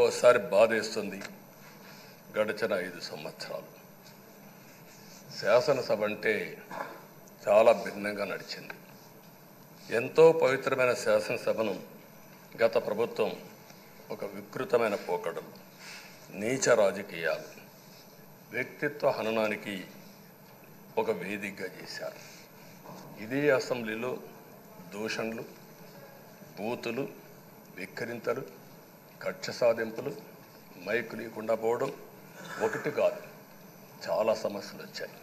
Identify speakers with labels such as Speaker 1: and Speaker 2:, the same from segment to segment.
Speaker 1: ఒకసారి బాధేస్తుంది. గడిచిన 5 సంవత్సరాలు శాసనసభ అంటే చాలా భిన్నంగా నడిచింది. ఎంతో పవిత్రమైన శాసనసభను గత ప్రభుత్వం ఒక వికృతమైన పోకడలు, నీచ రాజకీయాలు, వ్యక్తిత్వ హననానికి ఒక వేదికగా చేశారు. ఇదే అసెంబ్లీలో దూషణలు, బూతులు, వెక్కిరింతలు, కక్ష సాధింపులు, మైకు లేకుండా పోవడం ఒకటి కాదు, చాలా సమస్యలు వచ్చాయి.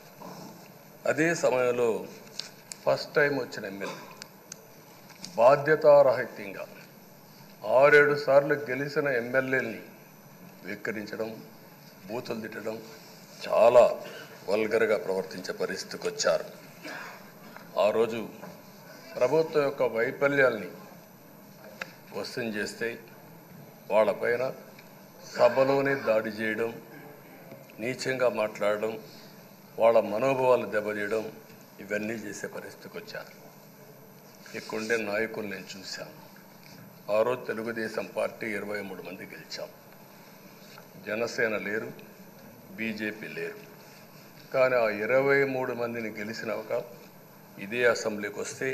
Speaker 1: అదే సమయంలో ఫస్ట్ టైం వచ్చిన ఎమ్మెల్యే బాధ్యతారాహిత్యంగా 6-7 సార్లు గెలిచిన ఎమ్మెల్యేని వెక్కిరించడం, బూతులు తిట్టడం, చాలా వల్గర్గా ప్రవర్తించే పరిస్థితికి వచ్చారు. ఆ రోజు ప్రభుత్వం యొక్క వైఫల్యాల్ని క్వశ్చన్ చేస్తే వాళ్ళపైన సభలోనే దాడి చేయడం, నీచంగా మాట్లాడడం, వాళ్ళ మనోభావాలు దెబ్బతీయడం, ఇవన్నీ చేసే పరిస్థితికి వచ్చారు. ఇక్కడుండే నాయకులు నేను చూశాను. ఆ రోజు తెలుగుదేశం పార్టీ 23 మంది గెలిచాం. జనసేన లేరు, బీజేపీ లేరు. కానీ ఆ 23 మందిని గెలిచిన ఒక ఇదే అసెంబ్లీకి వస్తే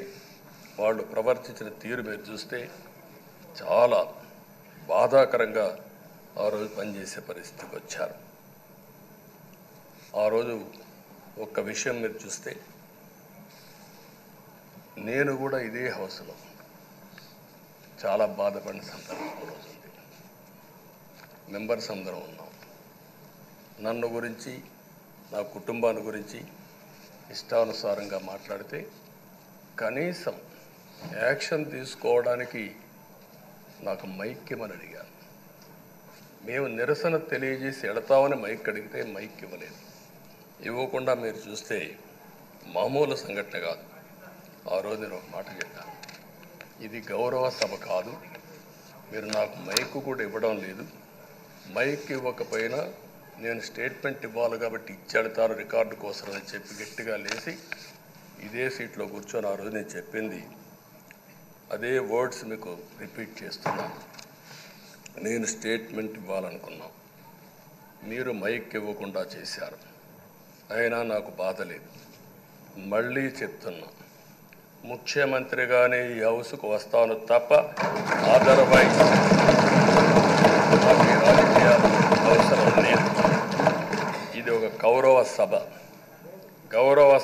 Speaker 1: వాళ్ళు ప్రవర్తించిన తీరు మీరు చూస్తే చాలా బాధాకరంగా ఆ రోజు పనిచేసే పరిస్థితికి వచ్చారు. ఆ రోజు ఒక్క విషయం మీరు చూస్తే, నేను కూడా ఇదే హౌస్లో చాలా బాధపడిన సందర్భం రోజు ఉంది. మెంబర్స్ అందరం ఉన్నాం. నన్ను గురించి, నా కుటుంబాన్ని గురించి ఇష్టానుసారంగా మాట్లాడితే కనీసం యాక్షన్ తీసుకోవడానికి నాకు మైక్ ఇవ్వమని అడిగాను. మేము నిరసన తెలియజేసి వెళతామని మైక్ అడిగితే మైక్ ఇవ్వలేదు. ఇవ్వకుండా మీరు చూస్తే మామూలు సంఘటన కాదు. ఆ రోజు నేను ఒక మాట చెప్పాను, ఇది గౌరవ సభ కాదు, మీరు నాకు మైక్ కూడా ఇవ్వడం లేదు. మైక్ ఇవ్వకపోయినా నేను స్టేట్మెంట్ ఇవ్వాలి కాబట్టి ఇచ్చేడతాను రికార్డు కోసం అని చెప్పి గట్టిగా లేచి ఇదే సీట్లో కూర్చొని ఆ రోజు నేను చెప్పింది అదే వర్డ్స్ మీకు రిపీట్ చేస్తున్నాను. నేను స్టేట్మెంట్ ఇవ్వాలనుకున్నాను, మీరు మైక్ ఇవ్వకుండా చేశారు. అయినా నాకు బాధ లేదు. మళ్ళీ చెప్తున్నా, ముఖ్యమంత్రిగానే ఈ హౌస్కు వస్తాను తప్ప అదర్వైజ్ నాకు రాజకీయాలు అవసరం లేదు. ఇది ఒక గౌరవ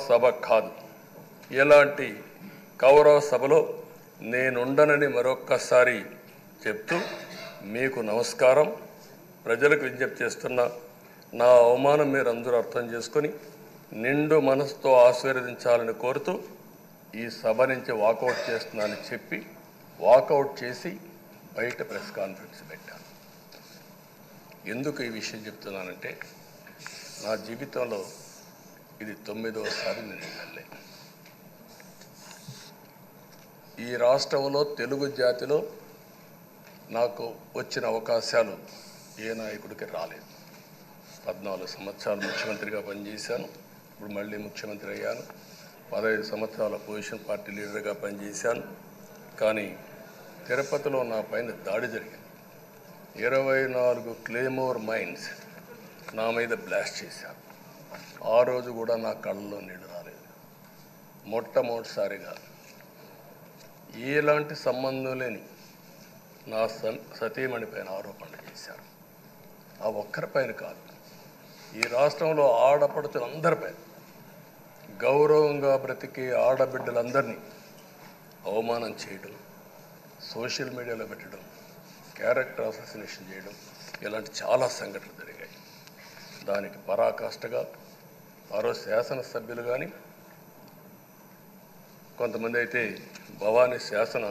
Speaker 1: సభ కాదు. ఇలాంటి గౌరవ సభలో నేనుండనని మరొక్కసారి చెప్తూ మీకు నమస్కారం. ప్రజలకు విజ్ఞప్తి చేస్తున్నా, నా అవమానం మీరు అందరూ అర్థం చేసుకొని నిండు మనసుతో ఆశీర్వదించాలని కోరుతూ ఈ సభ నుంచి వాకౌట్ చేస్తున్నానని చెప్పి వాకౌట్ చేసి బయట ప్రెస్ కాన్ఫరెన్స్ పెట్టాను. ఎందుకు ఈ విషయం చెప్తున్నానంటే, నా జీవితంలో ఇది 9వసారి నేను ఎమ్మెల్యే. ఈ రాష్ట్రంలో తెలుగు జాతిలో నాకు వచ్చిన అవకాశాలు ఏ నాయకుడికి రాలేదు. 14 సంవత్సరాలు ముఖ్యమంత్రిగా పనిచేశాను. ఇప్పుడు మళ్ళీ ముఖ్యమంత్రి అయ్యాను. 15 సంవత్సరాల పొజిషన్ పార్టీ లీడర్గా పనిచేశాను. కానీ తిరుపతిలో నా పైన దాడి జరిగింది. 24 క్లేమోర్ మైన్స్ నా మీద బ్లాస్ట్ చేశారు. ఆ రోజు కూడా నా కళ్ళలో నీళ్ళు రాలేదు. మొట్టమొదటిసారిగా ఎలాంటి సంబంధం లేని నా సతీమణి పైన ఆరోపణలు చేశారు. ఆ ఒక్కరిపైన కాదు, ఈ రాష్ట్రంలో ఆడపడుచులందరిపైన, గౌరవంగా బ్రతికే ఆడబిడ్డలందరినీ అవమానం చేయడం, సోషల్ మీడియాలో పెట్టడం, క్యారెక్టర్ అసాసినేషన్ చేయడం, ఇలాంటి చాలా సంఘటనలు జరిగాయి. దానికి పరాకాష్ఠగా ఆ రోజు శాసనసభ్యులు కానీ, కొంతమంది అయితే భవానీ శాసన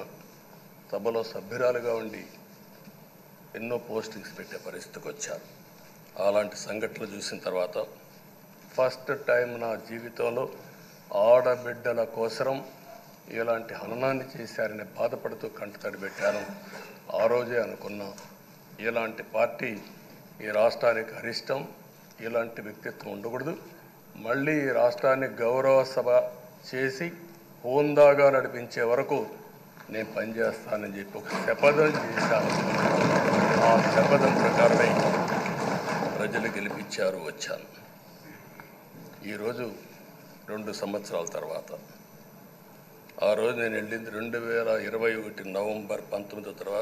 Speaker 1: సభలో సభ్యురాలుగా ఉండి ఎన్నో పోస్టింగ్స్ పెట్టే పరిస్థితికి వచ్చారు. అలాంటి సంఘటనలు చూసిన తర్వాత ఫస్ట్ టైం నా జీవితంలో ఆడబిడ్డల కోసరం ఇలాంటి హననాన్ని చేశారని బాధపడుతూ కంటతడి పెట్టాను. ఆ రోజే అనుకున్నా, ఇలాంటి పార్టీ ఈ రాష్ట్రానికి అరిష్టం, ఇలాంటి వ్యక్తిత్వం ఉండకూడదు. మళ్ళీ ఈ రాష్ట్రాన్ని గౌరవ సభ చేసి హోందాగా నడిపించే వరకు నేను పనిచేస్తానని చెప్పి ఒక శపథం చేశాను. ఆ శపథం ప్రకారమే ప్రజలు గెలిపించారు, వచ్చాను. ఈరోజు 2 సంవత్సరాల తర్వాత ఆ రోజు నేను వెళ్ళింది 2021 నవంబర్ 19వ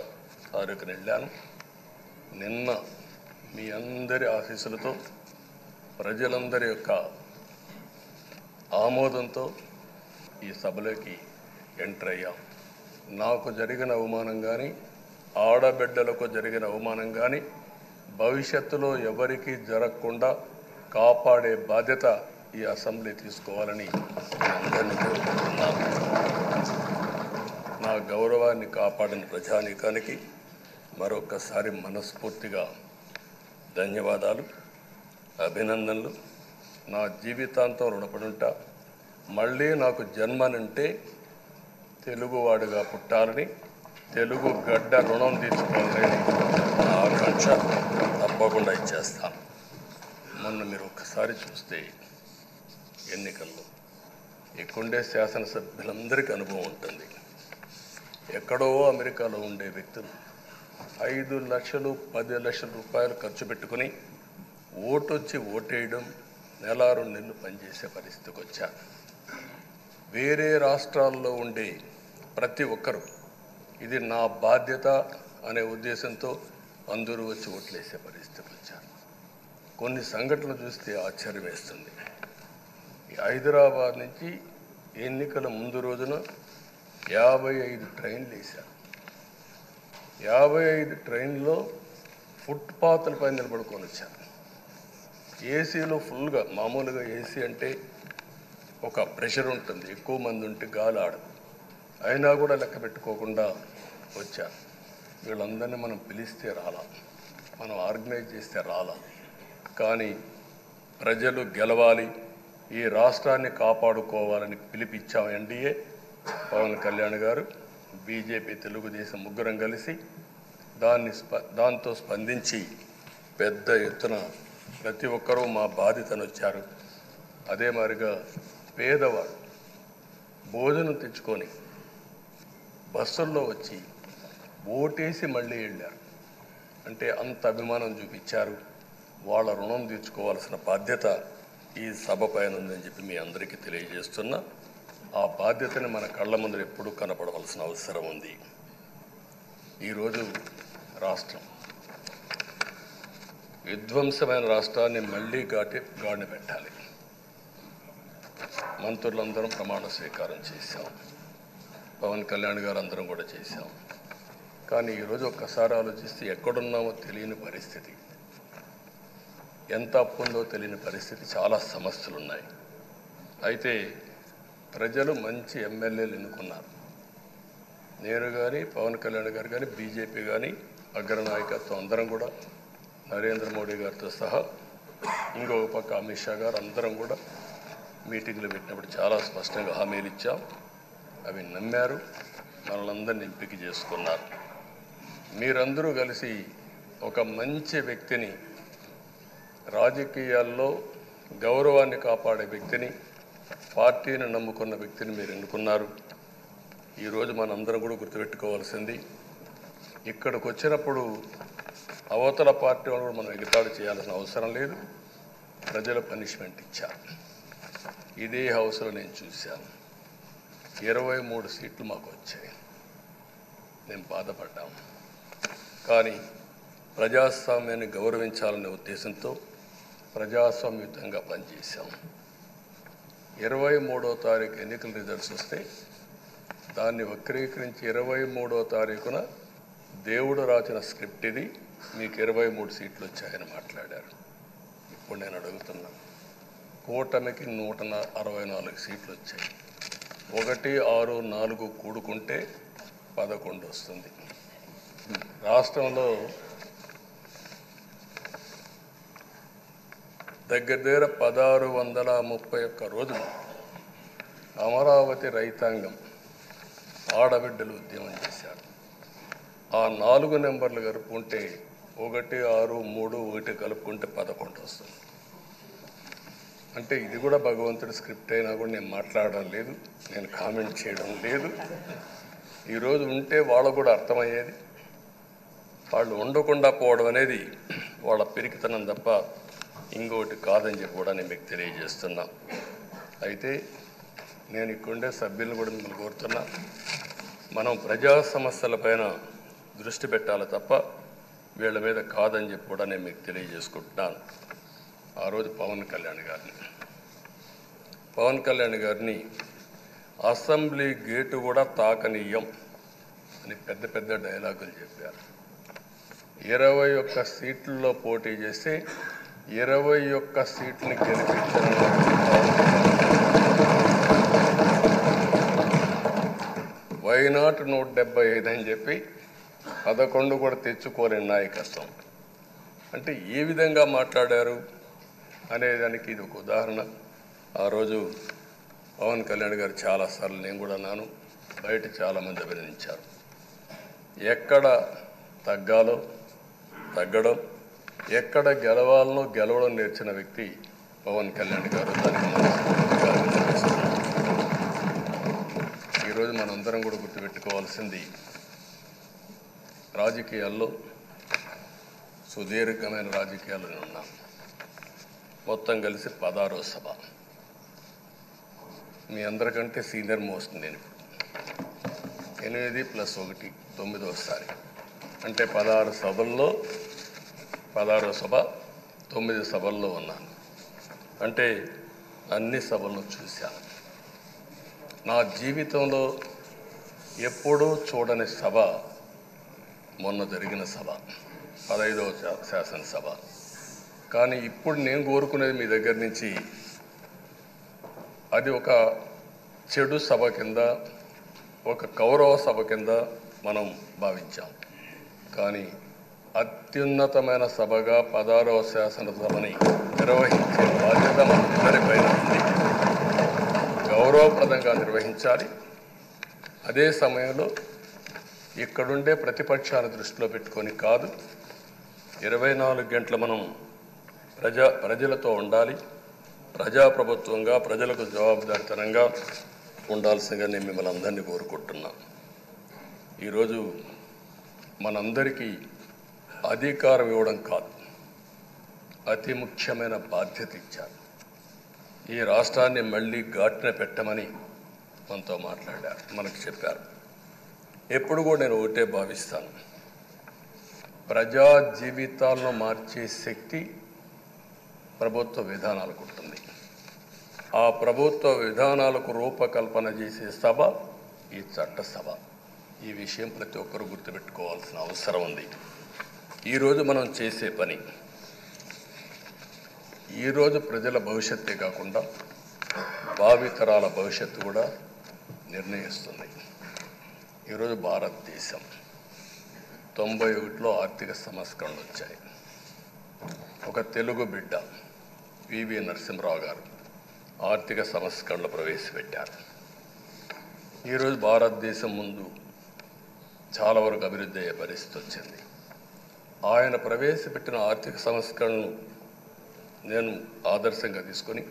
Speaker 1: తారీఖున వెళ్ళాను. నిన్న మీ అందరి ఆశీస్సులతో ప్రజలందరి యొక్క ఆమోదంతో ఈ సభలోకి ఎంటర్ అయ్యాం. నాకు జరిగిన అవమానం కానీ, ఆడబిడ్డలకు జరిగిన అవమానం కానీ భవిష్యత్తులో ఎవరికీ జరగకుండా కాపాడే బాధ్యత ఈ అసెంబ్లీ తీసుకోవాలని అందరినీ కోరుకుంటున్నాను. నా గౌరవాన్ని కాపాడిన ప్రజానీకానికి మరొకసారి మనస్ఫూర్తిగా ధన్యవాదాలు, అభినందనలు. నా జీవితాంతం రుణపడి ఉంటా. మళ్ళీ నాకు జన్మనంటే తెలుగువాడుగా పుట్టాలని, తెలుగు గడ్డ రుణం తీర్చుకోవాలని నా ఆకాంక్ష. తప్పకుండా ఇచ్చేస్తాను. మొన్న మీరు ఒక్కసారి చూస్తే ఎన్నికల్లో ఇక్కడుండే శాసనసభ్యులందరికీ అనుభవం ఉంటుంది. ఎక్కడో అమెరికాలో ఉండే వ్యక్తులు 5 లక్షలు 10 లక్షల రూపాయలు ఖర్చు పెట్టుకుని ఓటొచ్చి ఓటేయడం, 1-2 నెలలు పనిచేసే పరిస్థితికి వచ్చారు. వేరే రాష్ట్రాల్లో ఉండే ప్రతి ఒక్కరూ ఇది నా బాధ్యత అనే ఉద్దేశంతో అందరూ వచ్చి ఓట్లేసే పరిస్థితికి వచ్చారు. కొన్ని సంఘటనలు చూస్తే ఆశ్చర్యం వేస్తుంది. హైదరాబాద్ నుంచి ఎన్నికల ముందు రోజున 55 ట్రైన్లు వేశారు. 55 ట్రైన్లో ఫుట్పాత్ల పైన నిలబడుకొని వచ్చారు. ఏసీలో ఫుల్గా, మామూలుగా ఏసీ అంటే ఒక ప్రెషర్ ఉంటుంది, ఎక్కువ మంది ఉంటే గాలి ఆడదు. అయినా కూడా లెక్క పెట్టుకోకుండా వచ్చారు. వీళ్ళందరినీ మనం పిలిస్తే రాలా, మనం ఆర్గనైజ్ చేస్తే రాలా. కానీ ప్రజలు గెలవాలి, ఈ రాష్ట్రాన్ని కాపాడుకోవాలని పిలిపించాం. ఎన్డీఏ, పవన్ కళ్యాణ్ గారు, బీజేపీ, తెలుగుదేశం ముగ్గురం కలిసి దాంతో స్పందించి పెద్ద ఎత్తున ప్రతి ఒక్కరూ మా బాధ్యతను వచ్చారు. అదే మాదిరిగా పేదవాడు భోజనం తెచ్చుకొని బస్సుల్లో వచ్చి ఓటేసి మళ్ళీ వెళ్ళారు. అంటే అంత అభిమానం చూపించారు. వాళ్ళ రుణం తీర్చుకోవాల్సిన బాధ్యత ఈ సభ పైన ఉందని చెప్పి మీ అందరికీ తెలియజేస్తున్నా. ఆ బాధ్యతని మన కళ్ళ ముందు ఎప్పుడూ కనపడవలసిన అవసరం ఉంది. ఈరోజు రాష్ట్రం విధ్వంసమైన రాష్ట్రాన్ని మళ్ళీ గాడిన పెట్టాలి. మంత్రులందరం ప్రమాణ స్వీకారం చేశాం. పవన్ కళ్యాణ్ గారు అందరం కూడా చేశాం. కానీ ఈరోజు ఒక్కసారి ఆలోచిస్తే ఎక్కడున్నామో తెలియని పరిస్థితి, ఎంత అప్పు ఉందో తెలియని పరిస్థితి, చాలా సమస్యలు ఉన్నాయి. అయితే ప్రజలు మంచి ఎమ్మెల్యేలు ఎన్నుకున్నారు. నేను కానీ, పవన్ కళ్యాణ్ గారు కానీ, బీజేపీ కానీ, అగ్రనాయకత్వం అందరం కూడా, నరేంద్ర మోడీ గారితో సహా ఇంకొక పక్క అమిత్ షా గారు అందరం కూడా మీటింగ్లు పెట్టినప్పుడు చాలా స్పష్టంగా హామీలు ఇచ్చాం. అవి నమ్మారు, మనలందరినీ ఎంపిక చేసుకున్నారు. మీరందరూ కలిసి ఒక మంచి వ్యక్తిని, రాజకీయాల్లో గౌరవాన్ని కాపాడే వ్యక్తిని, పార్టీని నమ్ముకున్న వ్యక్తిని మీరు ఎన్నుకున్నారు. ఈరోజు మనందరం కూడా గుర్తుపెట్టుకోవాల్సింది, ఇక్కడికి వచ్చినప్పుడు అవతల పార్టీ వాళ్ళు కూడా మనం ఎగతాళి చేయాల్సిన అవసరం లేదు. ప్రజలు పనిష్మెంట్ ఇచ్చారు. ఇదే హౌస్లో నేను చూశాను. 23 సీట్లు మాకు వచ్చాయి. నేను బాధపడ్డాము. కానీ ప్రజాస్వామ్యాన్ని గౌరవించాలనే ఉద్దేశంతో ప్రజాస్వామ్యుతంగా పనిచేశాం. 23వ తారీఖు ఎన్నికల రిజల్ట్స్ వస్తే దాన్ని వక్రీకరించి 23వ తారీఖున దేవుడు రాసిన స్క్రిప్ట్ ఇది, మీకు 23 సీట్లు వచ్చాయని మాట్లాడారు. ఇప్పుడు నేను అడుగుతున్నాను, కూటమికి 164 సీట్లు వచ్చాయి. 1, 6, 4 కూడుకుంటే 11 వస్తుంది. రాష్ట్రంలో దగ్గర 1631 రోజులు అమరావతి రైతాంగం ఆడబిడ్డలు ఉద్యమం చేశారు. ఆ 4 నెంబర్లు కలుపుకుంటే 1, 6, 3, 1 కలుపుకుంటే 11 వస్తుంది. అంటే ఇది కూడా భగవంతుడి స్క్రిప్ట్ అయినా కూడా నేను మాట్లాడడం లేదు, నేను కామెంట్ చేయడం లేదు. ఈరోజు ఉంటే వాళ్ళకు కూడా అర్థమయ్యేది. వాళ్ళు ఉండకుండా పోవడం అనేది వాళ్ళ పిరికితనం తప్ప ఇంకోటి కాదని చెప్పి కూడా నేను మీకు తెలియజేస్తున్నా. అయితే నేను ఇక్కడుండే సభ్యులను కూడా మిమ్మల్ని కోరుతున్నా, మనం ప్రజా సమస్యలపైన దృష్టి పెట్టాలి తప్ప వీళ్ళ మీద కాదని చెప్పి కూడా నేను మీకు తెలియజేసుకుంటున్నాను. ఆ రోజు పవన్ కళ్యాణ్ గారిని అసెంబ్లీ గేటు కూడా తాకనీయం అని పెద్ద పెద్ద డైలాగులు చెప్పారు. 21 సీట్లలో పోటీ చేస్తే 21 సీట్ని గెలిపించిన వైనాట్ 175 అని చెప్పి 11 కూడా తెచ్చుకోలేని నాయకత్వం. అంటే ఏ విధంగా మాట్లాడారు అనేదానికి ఇది ఒక ఉదాహరణ. ఆ రోజు పవన్ కళ్యాణ్ గారు చాలాసార్లు, నేను కూడా అన్నాను, బయట చాలామంది అభినందించారు. ఎక్కడ తగ్గాలో తగ్గడం, ఎక్కడ గెలవాలనో గెలవడం నేర్చిన వ్యక్తి పవన్ కళ్యాణ్ గారు. దానికి ఈరోజు మనందరం కూడా గుర్తుపెట్టుకోవాల్సింది, రాజకీయాల్లో సుదీర్ఘమైన రాజకీయాల్లో ఉన్నాం. మొత్తం కలిసి 16వ సభ. మీ అందరికంటే సీనియర్ మోస్ట్ నేను. 8 + 1 9వసారి. అంటే 16 సభల్లో 16వ సభ 9 సభల్లో ఉన్నాను. అంటే అన్ని సభలను చూశాను. నా జీవితంలో ఎప్పుడూ చూడని సభ మొన్న జరిగిన సభ, 15వ శాసనసభ. కానీ ఇప్పుడు నేను కోరుకునేది మీ దగ్గర నుంచి, అది ఒక చెడు సభ కింద, ఒక కౌరవ సభ కింద మనం భావించాం. కానీ అత్యున్నతమైన సభగా 16వ శాసనసభని నిర్వహించే బాధ్యత మనందరిపైన ఉంది. గౌరవప్రదంగా నిర్వహించాలి. అదే సమయంలో ఇక్కడుండే ప్రతిపక్షాల దృష్టిలో పెట్టుకొని కాదు, 24 గంటలు మనం ప్రజలతో ఉండాలి. ప్రజాప్రభుత్వంగా ప్రజలకు జవాబుదారితనంగా ఉండాల్సిందిగా నేను మిమ్మల్ని అందరినీ కోరుకుంటున్నా. ఈరోజు మనందరికీ అధికారం ఇవ్వడం కాదు, అతి ముఖ్యమైన బాధ్యత ఇచ్చారు. ఈ రాష్ట్రాన్ని మళ్ళీ ఘాటున పెట్టమని మనతో మాట్లాడారు, మనకు చెప్పారు. ఎప్పుడు కూడా నేను ఒకటే భావిస్తాను, ప్రజా జీవితాలను మార్చే శక్తి ప్రభుత్వ విధానాలకు ఉంటుంది. ఆ ప్రభుత్వ విధానాలకు రూపకల్పన చేసే సభ ఈ చట్టసభ. ఈ విషయం ప్రతి ఒక్కరూ గుర్తుపెట్టుకోవాల్సిన అవసరం ఉంది. ఈరోజు మనం చేసే పని ఈరోజు ప్రజల భవిష్యత్తే కాకుండా భావితరాల భవిష్యత్తు కూడా నిర్ణయిస్తుంది. ఈరోజు భారతదేశం 91లో ఆర్థిక సంస్కరణలు వచ్చాయి. ఒక తెలుగు బిడ్డ పివి నరసింహరావు గారు ఆర్థిక సంస్కరణలు ప్రవేశపెట్టారు. ఈరోజు భారతదేశం ముందు చాలా వరకు అభివృద్ధి అయ్యే పరిస్థితి వచ్చింది. ఆయన ప్రవేశపెట్టిన ఆర్థిక సంస్కరణను నేను ఆదర్శంగా తీసుకొని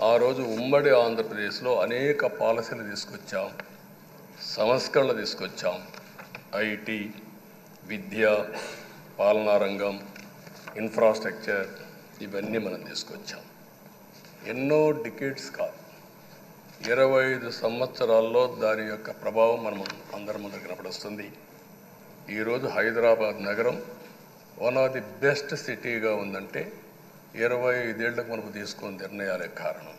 Speaker 1: ఆ రోజు ఉమ్మడి ఆంధ్రప్రదేశ్లో అనేక పాలసీలు తీసుకొచ్చాం, సంస్కరణలు తీసుకొచ్చాం. ఐటీ, విద్య, పాలనా రంగం, ఇన్ఫ్రాస్ట్రక్చర్, ఇవన్నీ మనం తీసుకొచ్చాం. ఎన్నో డికేడ్స్ కాదు, 25 సంవత్సరాల్లో దాని యొక్క ప్రభావం మనం అందరి ముందు కనపడుస్తుంది. ఈరోజు హైదరాబాద్ నగరం వన్ ఆఫ్ ది బెస్ట్ సిటీగా ఉందంటే 25 ఏళ్లకు మనకు తీసుకున్న నిర్ణయాలే కారణం.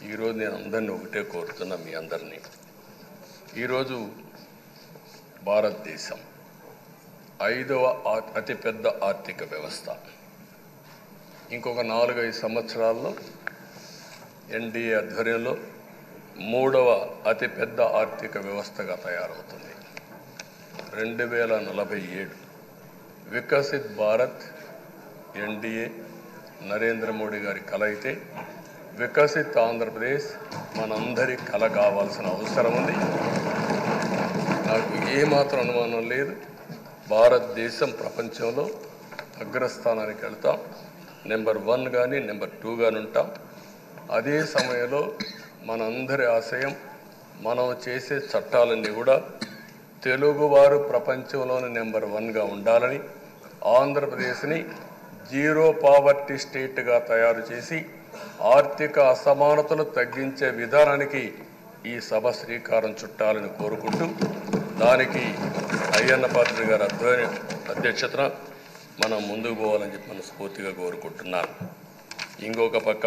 Speaker 1: ఈరోజు నేను అందరినీ ఒకటే కోరుతున్నా, మీ అందరినీ, ఈరోజు భారతదేశం 5వ అతిపెద్ద ఆర్థిక వ్యవస్థ. ఇంకొక 4-5 సంవత్సరాల్లో ఎన్డీఏ ఆధ్వర్యంలో 3వ అతిపెద్ద ఆర్థిక వ్యవస్థగా తయారవుతుంది. 2047 వికసిత్ భారత్ ఎన్డీఏ నరేంద్ర మోడీ గారి కల అయితే, వికసిత్ ఆంధ్రప్రదేశ్ మనందరి కల కావాల్సిన అవసరం ఉంది. నాకు ఏమాత్రం అనుమానం లేదు, భారతదేశం ప్రపంచంలో అగ్రస్థానానికి వెళ్తాం. నెంబర్ 1 కానీ నెంబర్ 2 కానీ ఉంటాం. అదే సమయంలో మనందరి ఆశయం, మనం చేసే చట్టాలన్నీ కూడా తెలుగువారు ప్రపంచంలోని నెంబర్ 1గా ఉండాలని, ఆంధ్రప్రదేశ్ని జీరో పావర్టీ స్టేట్గా తయారు చేసి ఆర్థిక అసమానతలు తగ్గించే విధానానికి ఈ సభ శ్రీకారం చుట్టాలని కోరుకుంటూ, దానికి అయ్యన్న పాత్రుడు గారి అధ్యక్షతన మనం ముందుకు పోవాలని చెప్పి మనస్ఫూర్తిగా కోరుకుంటున్నాను. ఇంకొక పక్క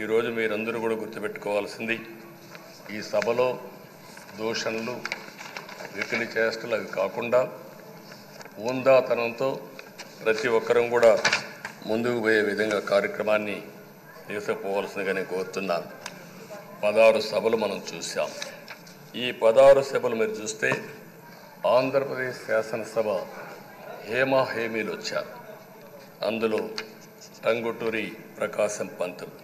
Speaker 1: ఈరోజు మీరందరూ కూడా గుర్తుపెట్టుకోవాల్సింది, ఈ సభలో దూషణలు, వెకిలి చేష్టలు అవి కాకుండా ఉందాతనంతో ప్రతి ఒక్కరం కూడా ముందుకు పోయే విధంగా కార్యక్రమాన్ని తీసుకుపోవాల్సిందిగా నేను కోరుతున్నాను. 16 సభలు మనం చూసాం. ఈ 16 సభలు మీరు చూస్తే ఆంధ్రప్రదేశ్ శాసనసభ హేమీలు వచ్చారు. అందులో టంగుటూరి ప్రకాశం పంతులు,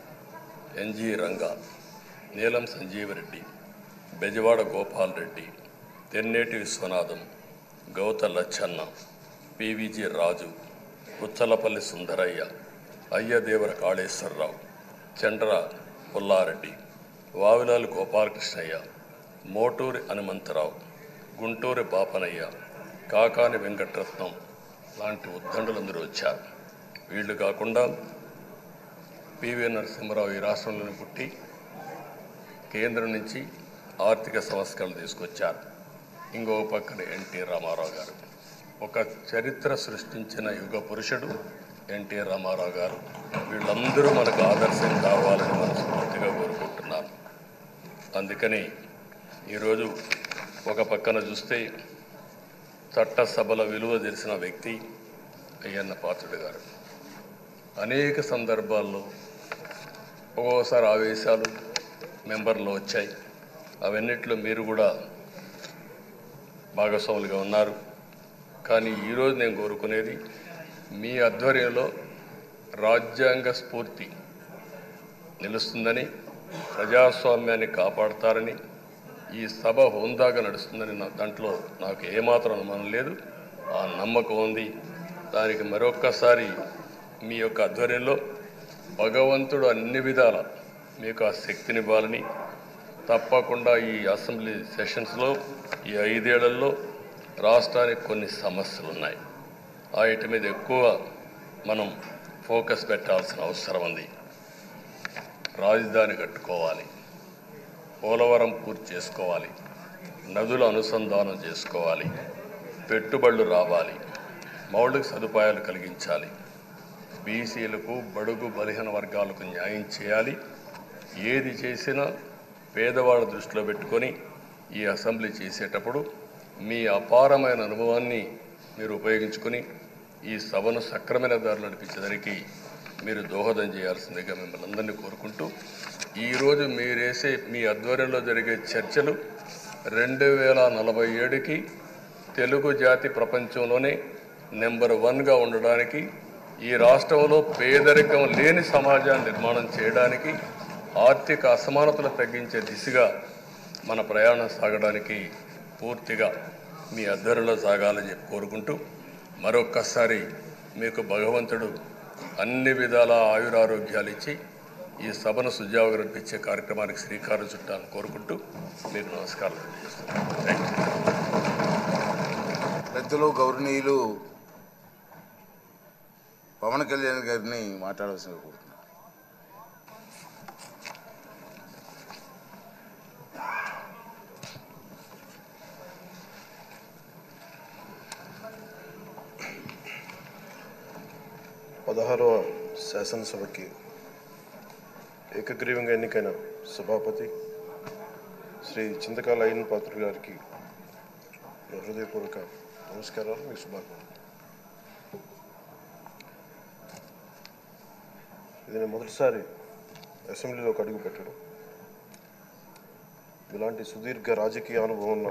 Speaker 1: ఎన్జి రంగా, నీలం సంజీవరెడ్డి, బెజవాడ గోపాల్ రెడ్డి, తెన్నేటి విశ్వనాథం, గౌత లచ్చన్న, పివిజి రాజు, ఉచ్చలపల్లి సుందరయ్య, అయ్యదేవర కాళేశ్వరరావు, చండ్ర పుల్లారెడ్డి, వావిలాలు గోపాలకృష్ణయ్య, మోటూరి హనుమంతరావు, గుంటూరి బాపనయ్య, కాకాని వెంకటరత్నం లాంటి ఉద్దండులందరూ వచ్చారు. వీళ్ళు కాకుండా పివి నరసింహారావు ఈ రాష్ట్రంలోనే పుట్టి కేంద్రం నుంచి ఆర్థిక సంస్కరణలు తీసుకొచ్చారు. ఇంకో పక్కన ఎన్టీ రామారావు గారు, ఒక చరిత్ర సృష్టించిన యుగ పురుషుడు ఎన్టీ రామారావు గారు. వీళ్ళందరూ మనకు ఆదర్శం కావాలని మనస్ఫూర్తిగా కోరుకుంటున్నాను. అందుకని ఈరోజు ఒక పక్కన చూస్తే చట్టసభల విలువ తెలిసిన వ్యక్తి అయ్యన్న పాత్రుడు గారు. అనేక సందర్భాల్లో ఒక్కోసారి ఆవేశాలు మెంబర్లో వచ్చాయి. అవన్నిట్లో మీరు కూడా భాగస్వాములుగా ఉన్నారు. కానీ ఈరోజు నేను కోరుకునేది, మీ ఆధ్వర్యంలో రాజ్యాంగ స్ఫూర్తి నిలుస్తుందని, ప్రజాస్వామ్యాన్ని కాపాడతారని, ఈ సభ హోందాగా నడుస్తుందని దాంట్లో నాకు ఏమాత్రం అనుమానం లేదు. ఆ నమ్మకం ఉంది. దానికి మరొక్కసారి మీ యొక్క ఆధ్వర్యంలో భగవంతుడు అన్ని విధాల మీకు ఆ శక్తినివ్వాలని, తప్పకుండా ఈ అసెంబ్లీ సెషన్స్లో ఈ 5 ఏళ్లలో రాష్ట్రానికి కొన్ని సమస్యలు ఉన్నాయి. వాటి మీద ఎక్కువ మనం ఫోకస్ పెట్టాల్సిన అవసరం ఉంది. రాజధాని కట్టుకోవాలి, పోలవరం పూర్తి చేసుకోవాలి, నదుల అనుసంధానం చేసుకోవాలి, పెట్టుబడులు రావాలి, మౌలిక సదుపాయాలు కలిగించాలి, బీసీలకు, బడుగు బలహీన వర్గాలకు న్యాయం చేయాలి. ఏది చేసినా పేదవాళ్ళ దృష్టిలో పెట్టుకొని ఈ అసెంబ్లీ చేసేటప్పుడు మీ అపారమైన అనుభవాన్ని మీరు ఉపయోగించుకొని ఈ సభను సక్రమైన దారిలో నడిపించడానికి మీరు దోహదం చేయాల్సిందిగా మిమ్మల్ని అందరినీ కోరుకుంటూ, ఈరోజు మీ ఆధ్వర్యంలో జరిగే చర్చలు 2047కి తెలుగు జాతి ప్రపంచంలోనే నెంబర్ 1గా ఉండడానికి, ఈ రాష్ట్రంలో పేదరికం లేని సమాజాన్ని నిర్మాణం చేయడానికి, ఆర్థిక అసమానతలు తగ్గించే దిశగా మన ప్రయాణం సాగడానికి పూర్తిగా మీ ఆధ్వర్యంలో సాగాలని చెప్పి కోరుకుంటూ, మరొక్కసారి మీకు భగవంతుడు అన్ని విధాల ఆయురారోగ్యాలు ఇచ్చి ఈ సభను సుజావుగా నడిపించే కార్యక్రమానికి శ్రీకారం చుట్టాలని కోరుకుంటూ మీకు నమస్కారం తెలియజేస్తున్నాను.
Speaker 2: పెద్దలు గౌరవనీయులు పవన్ కళ్యాణ్ గారిని మాట్లాడవలసిందిగా కోరుతున్నాను.
Speaker 3: పదహారవ శాసనసభకి ఏకగ్రీవంగా ఎన్నికైన సభాపతి శ్రీ చింతకాల అయ్యన్న పాత్రుడు గారికి హృదయపూర్వక నమస్కారాలు, మీకు శుభాకాంక్షలు. ఇది నేను మొదటిసారి అసెంబ్లీలోకి అడుగు పెట్టడం. ఇలాంటి సుదీర్ఘ రాజకీయ అనుభవం ఉన్న